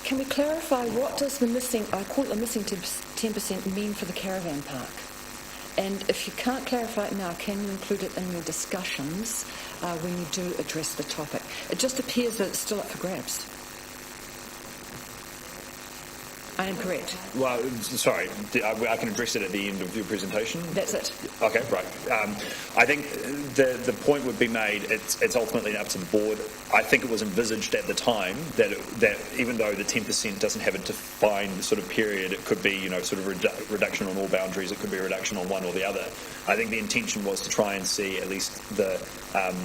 Can we clarify what does the missing, I call it the missing 10% mean for the caravan park? And if you can't clarify it now, can you include it in your discussions when you do address the topic? It just appears that it's still up for grabs. I am correct. Well, sorry, I can address it at the end of your presentation. That's it. Okay, right. I think the point would be made. It's ultimately up to the board. I think it was envisaged at the time that even though the 10% doesn't have a defined sort of period, it could be sort of reduction on all boundaries. It could be a reduction on one or the other. I think the intention was to try and see at least the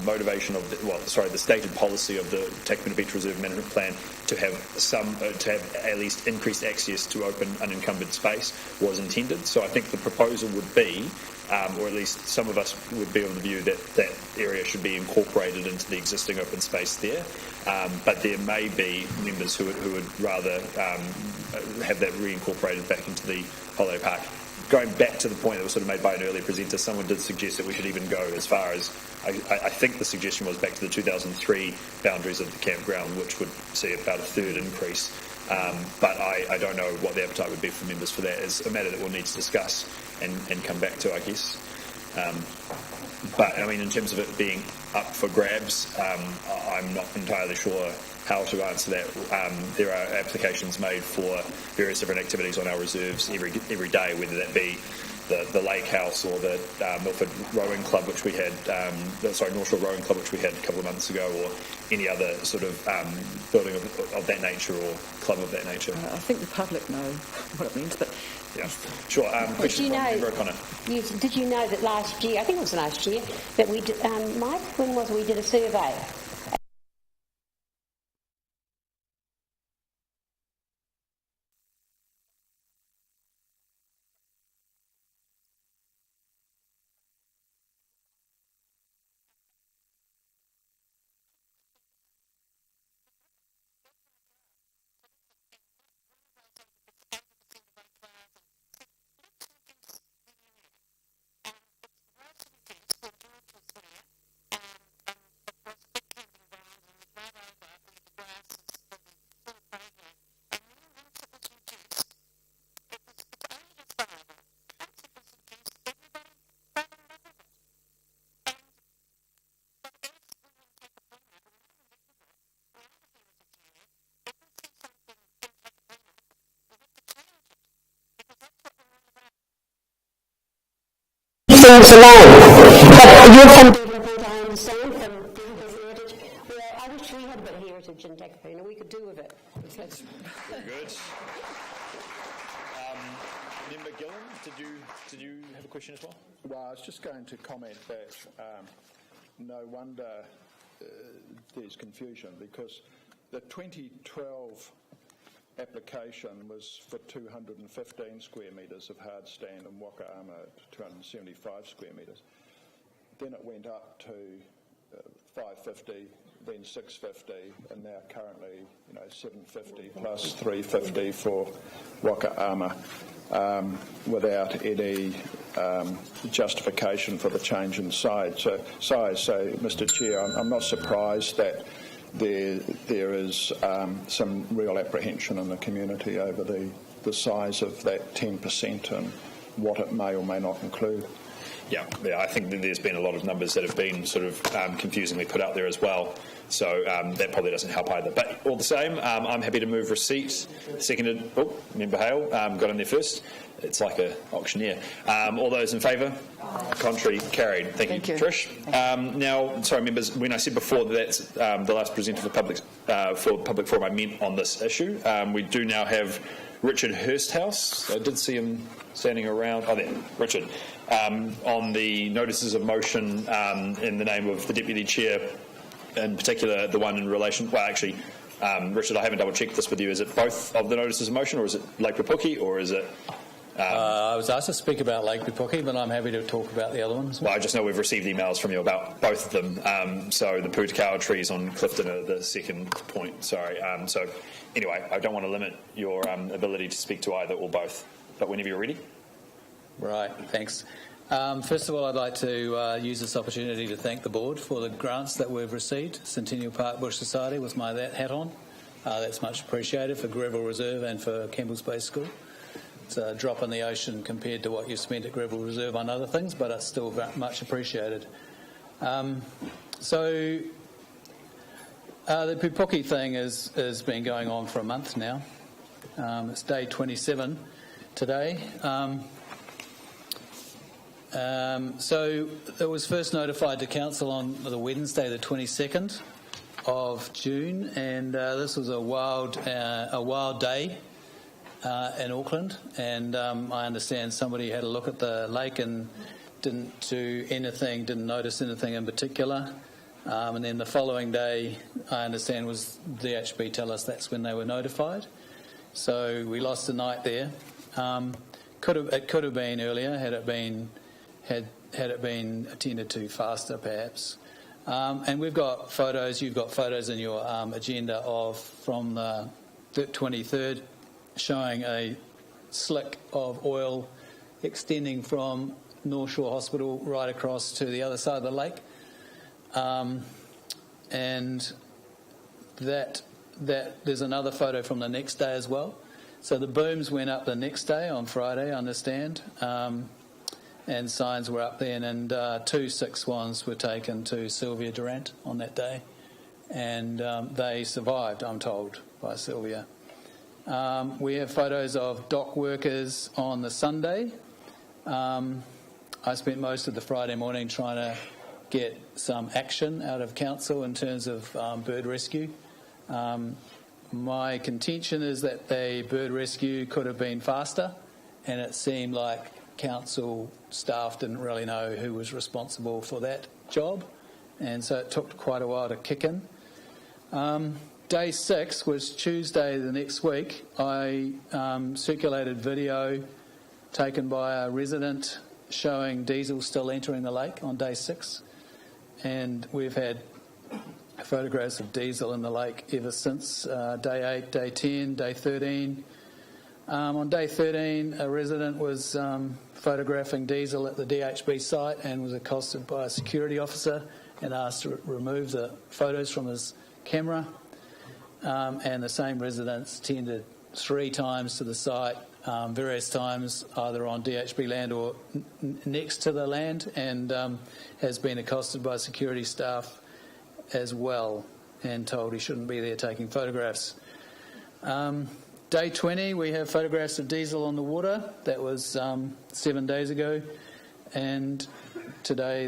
motivation of the stated policy of the Takapuna Beach Reserve Management Plan to have at least increased access to open unencumbered space was intended. So I think the proposal would be, or at least some of us would be of the view that that area should be incorporated into the existing open space there. But there may be members who would rather have that reincorporated back into the holiday park. Going back to the point that was sort of made by an earlier presenter, someone did suggest that we should even go as far as, I think the suggestion was back to the 2003 boundaries of the campground, which would see about a third increase. But I don't know what the appetite would be for members for that. It's a matter that we'll need to discuss and come back to, I guess. But, I mean, in terms of it being up for grabs, I'm not entirely sure how to answer that. There are applications made for various different activities on our reserves every day, whether that be the Lake House or the Milford Rowing Club, which we had, North Shore Rowing Club, which we had a couple of months ago, or any other sort of building of that nature or club of that nature. I think the public know what it means, but... Yeah, sure. Question from Member O'Connor. Did you know that last year, I think it was last year, that we did, Mike, when was it we did a survey? Things alone. But you're from Devonport, I understand, from Devonport Heritage. Well, I wish we had a bit of heritage in Takapuna. We could do with it. Very good. Member Gillen, did you have a question as well? Well, I was just going to comment that no wonder there's confusion, because the 2012 application was for 215 square metres of hard stand and waka ama at 275 square metres. Then it went up to 550, then 650, and now currently 750 plus 350 for waka ama, without any justification for the change in size. So, Mr. Chair, I'm not surprised that there is some real apprehension in the community over the size of that 10% and what it may or may not include. Yeah, I think that there's been a lot of numbers that have been sort of confusingly put out there as well. So that probably doesn't help either. But all the same, I'm happy to move receipt. Seconded, Member Hale got in there first. It's like an auctioneer. All those in favour? Contrary, carried. Thank you, Trish. Now, sorry, members, when I said before that that's the last presenter for public forum, I meant on this issue. We do now have Richard Hursthouse. I did see him standing around. Oh, there, Richard. On the notices of motion in the name of the Deputy Chair, in particular the one in relation, well actually, Richard, I haven't double checked this with you, is it both of the notices of motion, or is it Lake Pupuki, or is it... I was asked to speak about Lake Pupuki, but I'm happy to talk about the other ones. Well, I just know we've received emails from you about both of them, so the Pūtakawa trees on Clifton are the second point, sorry. So anyway, I don't want to limit your ability to speak to either or both, but whenever you're ready. Right, thanks. First of all, I'd like to use this opportunity to thank the board for the grants that we've received. Centennial Park Bush Society with my that hat on. That's much appreciated for Greville Reserve and for Campbell's Bay School. It's a drop in the ocean compared to what you've spent at Greville Reserve on other things, but it's still very much appreciated. The Pupuki thing has been going on for a month now. It's day 27 today. So it was first notified to Council on the Wednesday, the 22nd of June, and this was a wild day in Auckland. And I understand somebody had a look at the lake and didn't notice anything in particular. And then the following day, I understand, was DHB tell us that's when they were notified. So we lost a night there. It could have been earlier had it been attended to faster, perhaps. And we've got photos. You've got photos in your agenda from the 23rd, showing a slick of oil extending from North Shore Hospital right across to the other side of the lake. And that there's another photo from the next day as well. So the booms went up the next day on Friday, I understand, and signs were up then, and 2 sick swans were taken to Sylvia Durant on that day, and they survived, I'm told, by Sylvia. We have photos of dock workers on the Sunday. I spent most of the Friday morning trying to get some action out of council in terms of bird rescue. My contention is that the bird rescue could have been faster, and it seemed like council staff didn't really know who was responsible for that job, and so it took quite a while to kick in. Day 6 was Tuesday the next week. I circulated video taken by a resident showing diesel still entering the lake on day 6. And we've had photographs of diesel in the lake ever since day 8, day 10, day 13. On day 13, a resident was photographing diesel at the DHB site and was accosted by a security officer and asked to remove the photos from his camera. And the same residents attended 3 times to the site, various times either on DHB land or next to the land, and has been accosted by security staff as well and told he shouldn't be there taking photographs. Day 20, we have photographs of diesel on the water. That was 7 days ago. And today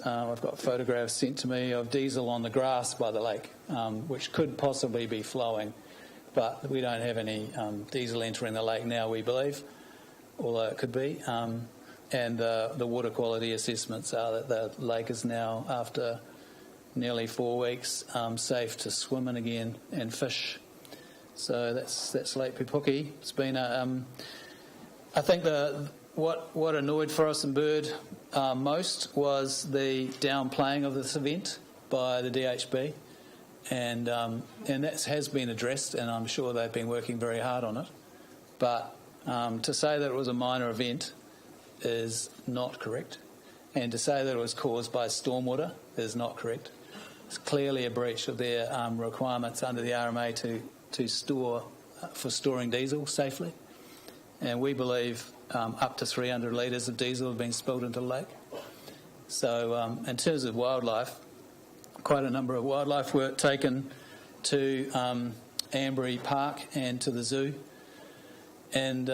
I've got photographs sent to me of diesel on the grass by the lake, which could possibly be flowing. But we don't have any diesel entering the lake now, we believe, although it could be. And the water quality assessments are that the lake is now, after nearly 4 weeks, safe to swim in again and fish. So that's Lake Pupuki. It's been I think what annoyed Forest and Bird most was the downplaying of this event by the DHB. And that has been addressed, and I'm sure they've been working very hard on it. But to say that it was a minor event is not correct, and to say that it was caused by stormwater is not correct. It's clearly a breach of their requirements under the RMA to store for storing diesel safely, and we believe up to 300 litres of diesel have been spilled into the lake. So in terms of wildlife, quite a number of wildlife were taken to Ambury Park and to the zoo, and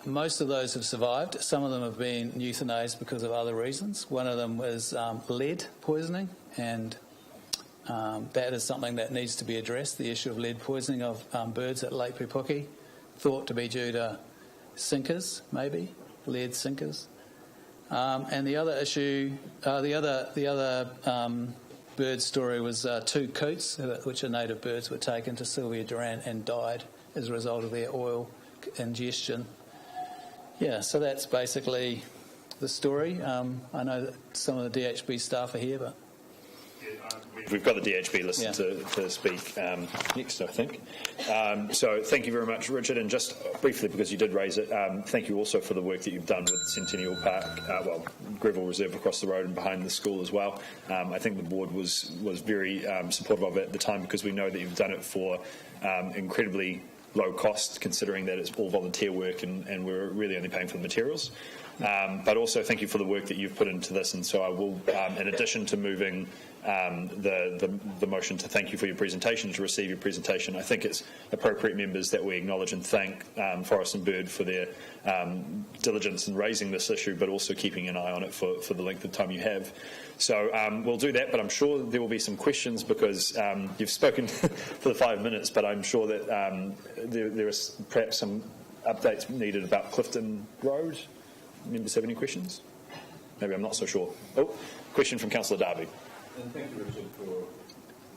most of those have survived. Some of them have been euthanized because of other reasons. One of them was lead poisoning, and that is something that needs to be addressed, the issue of lead poisoning of birds at Lake Pupuki, thought to be due to sinkers, maybe, lead sinkers. And the other issue, the other bird story was 2 coots, which are native birds, were taken to Sylvia Durant and died as a result of their oil ingestion. Yeah, so that's basically the story. I know that some of the DHB staff are here, but... Yeah, We've got the DHB listed to speak next, I think. So thank you very much, Richard. And just briefly, because you did raise it, thank you also for the work that you've done with Centennial Park, Greville Reserve across the road and behind the school as well. I think the board was very supportive of it at the time, because we know that you've done it for incredibly low cost, considering that it's all volunteer work and we're really only paying for the materials. But also thank you for the work that you've put into this. And so I will, in addition to moving the motion to thank you for your presentation, to receive your presentation, I think it's appropriate, members, that we acknowledge and thank Forest and Bird for their diligence in raising this issue, but also keeping an eye on it for the length of time you have. So we'll do that, but I'm sure there will be some questions, because you've spoken for the 5 minutes, but I'm sure that there is perhaps some updates needed about Clifton Road. Members have any questions? Maybe I'm not so sure. Oh, question from Councillor Darby. And thank you, Richard, for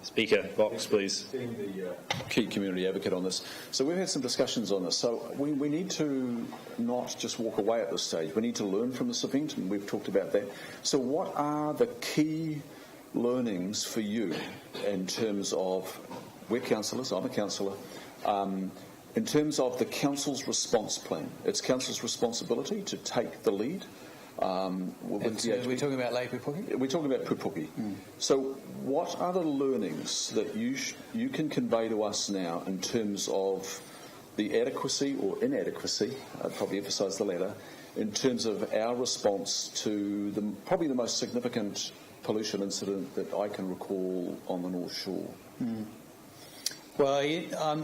Speaker box, please. being the key community advocate on this. So we've had some discussions on this. So we need to not just walk away at this stage. We need to learn from this event, and we've talked about that. So what are the key learnings for you in terms of, we're councillors, I'm a councillor, in terms of the council's response plan? It's council's responsibility to take the lead. We're talking about Lake Pupuki? We're talking about Pupuki. So what are the learnings that you can convey to us now in terms of the adequacy or inadequacy, I'd probably emphasise the latter, in terms of our response to probably the most significant pollution incident that I can recall on the North Shore? Well,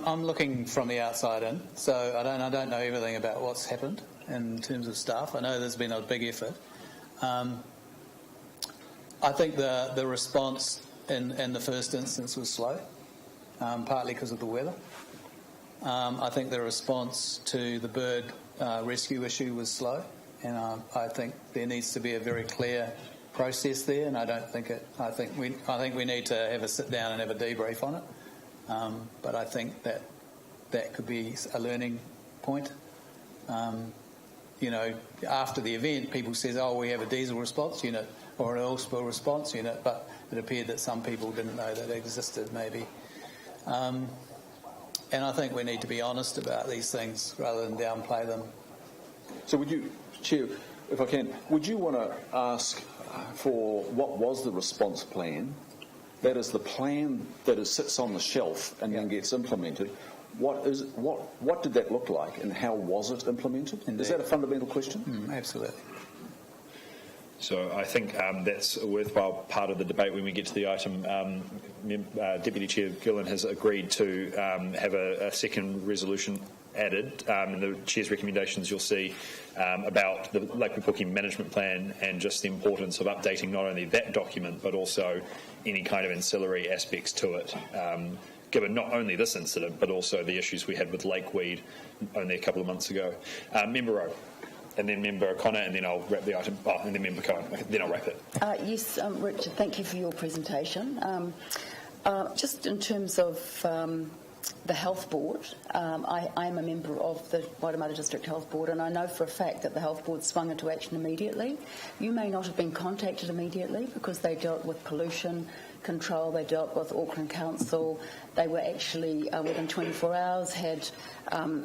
I'm looking from the outside in, so I don't know everything about what's happened in terms of staff. I know there's been a big effort. I think the response in the first instance was slow, partly because of the weather. I think the response to the bird rescue issue was slow, and I think there needs to be a very clear process there. And I think we need to have a sit down and have a debrief on it. But I think that could be a learning point. After the event, people say, oh, we have a diesel response unit or an oil spill response unit, but it appeared that some people didn't know that it existed, maybe. And I think we need to be honest about these things rather than downplay them. So would you, Chair, if I can, would you want to ask for what was the response plan? That is the plan that sits on the shelf and then gets implemented. What did that look like, and how was it implemented? Indeed. Is that a fundamental question? Absolutely. So I think that's a worthwhile part of the debate when we get to the item. Deputy Chair Gillen has agreed to have a second resolution added. In the Chair's recommendations, you'll see about the Lake Pupuki management plan and just the importance of updating not only that document but also any kind of ancillary aspects to it, given not only this incident but also the issues we had with lakeweed only a couple of months ago. Member Rowe, and then Member O'Connor, and then I'll wrap the item, and then Member Cohen. Then I'll wrap it. Yes, Richard, thank you for your presentation. Just in terms of the Health Board, I am a member of the Waitemata District Health Board, and I know for a fact that the Health Board swung into action immediately. You may not have been contacted immediately because they dealt with pollution control, they dealt with Auckland Council. They were actually, within 24 hours, had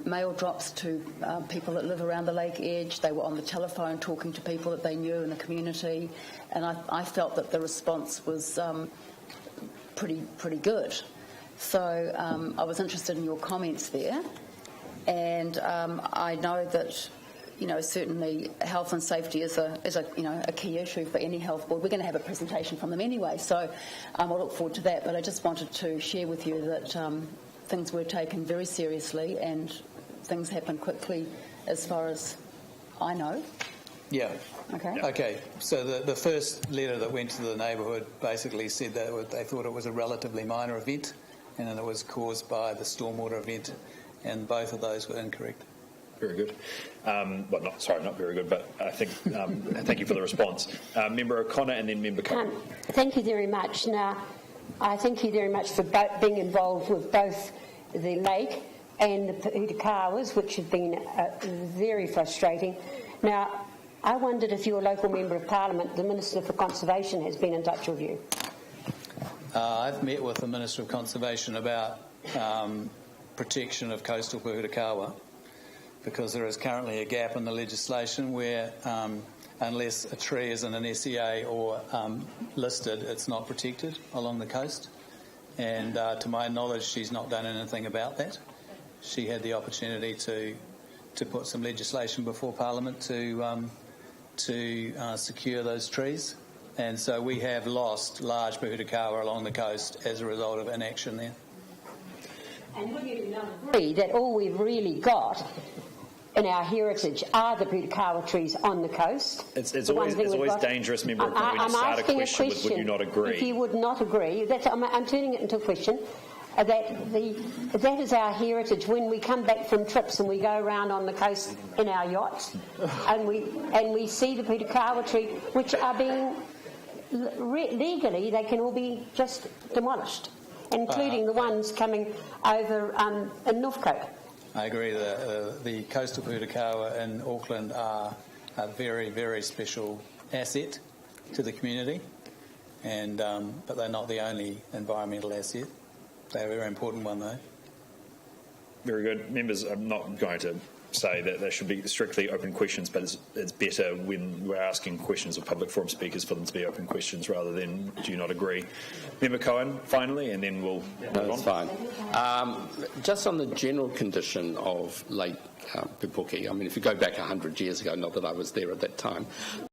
mail drops to people that live around the lake edge. They were on the telephone talking to people that they knew in the community, and I felt that the response was pretty good. So I was interested in your comments there, and I know that certainly health and safety is a key issue for any health board. We're going to have a presentation from them anyway, so I'll look forward to that. But I just wanted to share with you that things were taken very seriously and things happened quickly, as far as I know. Yeah. Okay. Okay. So the first letter that went to the neighbourhood basically said that they thought it was a relatively minor event, and then it was caused by the stormwater event, and both of those were incorrect. Very good. Not very good, but I think thank you for the response. Member O'Connor and then Member Cohen. Thank you very much. Now, I thank you very much for being involved with both the lake and the Putakawas, which have been very frustrating. Now, I wondered if your local Member of Parliament, the Minister for Conservation, has been in touch with you. I've met with the Minister of Conservation about protection of coastal Pūhitakawa, because there is currently a gap in the legislation where unless a tree is in an SEA or listed, it's not protected along the coast. And to my knowledge, she's not done anything about that. She had the opportunity to put some legislation before Parliament to secure those trees. And so we have lost large Pūhitakawa along the coast as a result of inaction there. And would you not agree that all we've really got in our heritage are the Pūhitakawa trees on the coast? It's always dangerous, Member, when you start a question with would you not agree? If you would not agree, I'm turning it into a question. That is our heritage. When we come back from trips and we go around on the coast in our yachts, and we see the Pūhitakawa tree, which are being legally, they can all be just demolished, including the ones coming over in Northcote. I agree. The coastal Pūhitakawa in Auckland are a very, very special asset to the community, and but they're not the only environmental asset. They're a very important one, though. Very good. Members, I'm not going to say that there should be strictly open questions, but it's better when we're asking questions of public forum speakers for them to be open questions rather than do you not agree. Member Cohen, finally, and then we'll move on. That's fine. Just on the general condition of Lake Pupuki, I mean, if you go back 100 years ago, not that I was there at that time,